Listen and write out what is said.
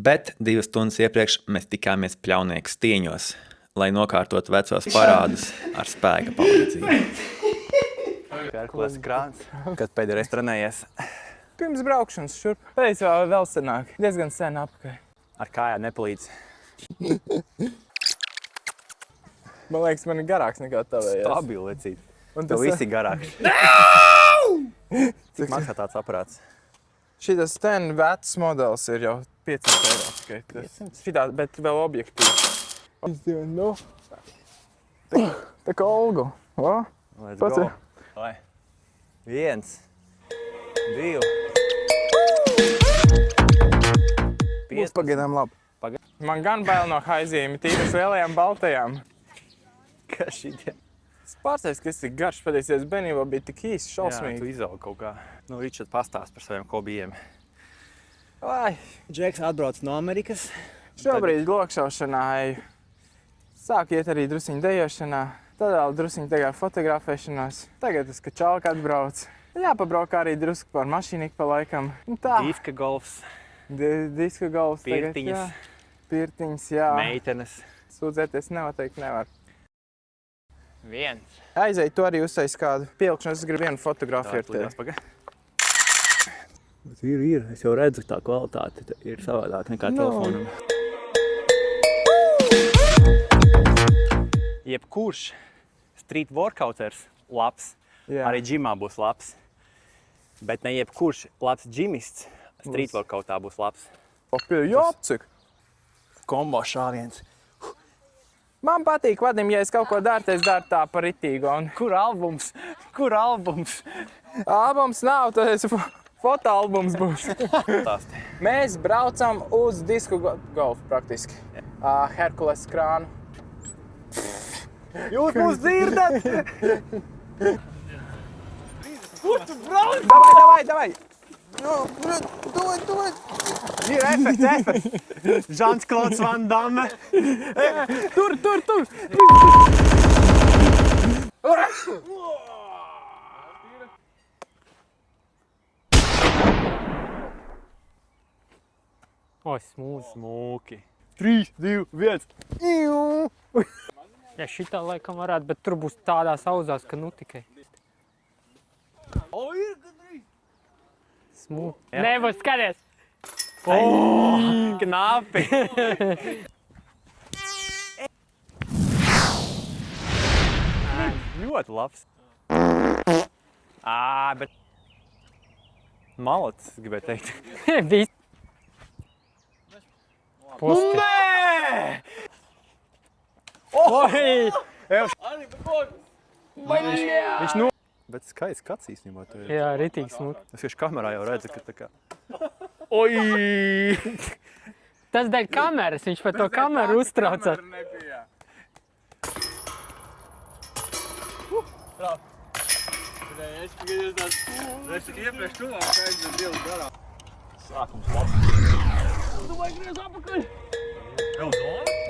Bet 2 stundas iepriekš mēs tikāmies Pļaunieku Stieņos, lai nokārtotu vecos parādus ar spēka palīdzību. Herkules krāns. Kad pēdējais trenējies? Pirms braukšanas šurp. Pēc vēl senāk. Diezgan sen apakaļ. Ar kājām nepalīdz. Man liekas, man ir garāks nekā tavējais. Stabili, lecīt. Tev visi garāks. Cik maksā tāds aparāts? Šitas ten vecs modelis ir jau 500 eiro tikai. 500? Šitā, bet vēl objektīvi. Nu. Tā kā Olgu. O? Let's go. Vai. 1, 2. Būs pagaidām labi. Man gan bail no haizīm, tīras lielajām baltajām. Kas šitie? Es pārsteidzu, ka es tik garš, patiesies bērnībā bija tik īsti šausmīgi. Jā, tu izaugi kaut kā. Nu, Ričard pastāst par saviem hobijiem. Vai, Džeks atbrauc no Amerikas. šobrīd lokšaušanā eju. Sāk iet arī drusiņu dejošanā. Tad vēl drusiņu tagad fotografēšanos. Tagad es kačalku atbrauc. Jāpabraukā arī drusku par mašīniku pa laikam. Nu tā. Diska golfs. Diska golfs tagad, Pirtiņas. jā. Pirtiņas, jā. Meitenes. Sūdzēties noteikti nevar. 1. Aizēju to arī uztais kādu pielikšanu. Es gribu vienu fotografiju ar tevi. Ir. Es jau redzu, tā kvalitāte ir savādāk nekā telefonam. Jebkurš street workouters labs, Jā. arī džimā būs labs. Bet ne jebkurš labs džimists street workoutā būs labs. Jā, cik? Kombo šāviens. Man patīk, Vadim, ja es kaut ko daru, tad es daru tā par ritīgu. Un Kur albums? Kur albums? albums nav, tad es fotoalbums būs. Stāsti. Mēs braucam uz disku golfu praktiski. Herkules krānu. Jūs mūs dzirdat? Kur tu brauc? Davai! Davai! Ir efekts. Jean-Claude Van Damme. Tur! Oi, smūgi. Smuki. 3, 2, 1. Ja šitā laikam varētu, bet tur būs tādās auzās, ka nu tikai. O, ir gadrīz. Smūgi. Jā. Nebūs, skaties! Knapi. Ļoti labs. Bet... Malacis, gribēju teikt. Viss. Posti. Nē! Oi! Viņš nu... Bet skaists skats īstenībā tev ir. Jā, ritīgi smūgi. Es tieši kamerā jau redzu, ka tā kā... Oi! Tas dēļ kameras, viņš par to kameru uztraucās. Sākums labs. Tu vajag griez apakaļ. Jau zonu?